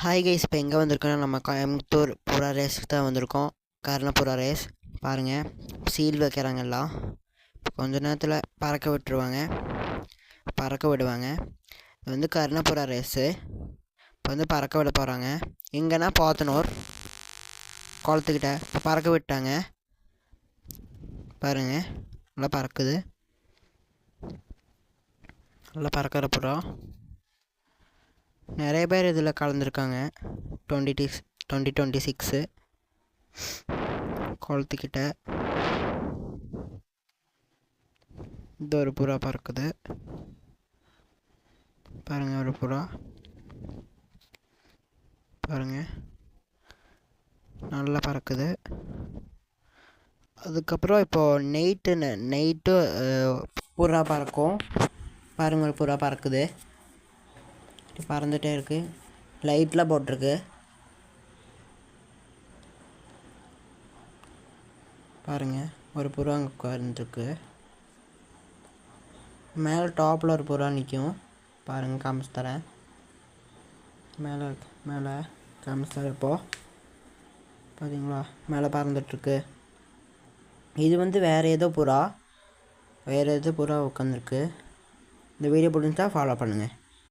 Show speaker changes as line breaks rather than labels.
Hi guys, இப்போ எங்கே வந்திருக்கோன்னா நம்ம கோயம்புத்தூர் புறா ரேஸுக்கு தான் வந்திருக்கோம். கர்ணப்புறா ரேஸ் பாருங்கள், சீல் வைக்கிறாங்க எல்லாம். கொஞ்ச நேரத்தில் பறக்க விட்டுருவாங்க, பறக்க விடுவாங்க. இது வந்து கர்ணப்புறா ரேஸு. இப்போ வந்து பறக்க விட போகிறாங்க. எங்கன்னா பாத்தனூர் குளத்துக்கிட்ட இப்போ பறக்க விட்டாங்க. பாருங்கள், நல்லா பறக்குது, நல்லா பறக்கிற புறா. நிறைய பேர் இதில் கலந்துருக்காங்க. 2026 குளத்துக்கிட்ட இந்த ஒரு புறா பறக்குது. பாருங்கள், ஒரு புறா பாருங்கள், நல்லா பறக்குது. அதுக்கப்புறம் இப்போது நைட்டு புறா பறக்கும். பாருங்கள், ஒரு புறா பறக்குது, பறந்துகிட்டே இருக்குது. லைட்லாம் போட்டிருக்கு. பாருங்கள், ஒரு புறா அங்கே உட்கார்ந்துருக்கு. மேலே டாப்பில் ஒரு புறா நிற்கும். பாருங்கள், காமிச்சு தரேன். மேலே காமிச்சு தரேன். இப்போது பார்த்தீங்களா, மேலே பறந்துட்டுருக்கு. இது வந்து வேறு ஏதோ புறா உட்காந்துருக்கு. இந்த வீடியோ பிடிச்சா ஃபாலோ பண்ணுங்கள்.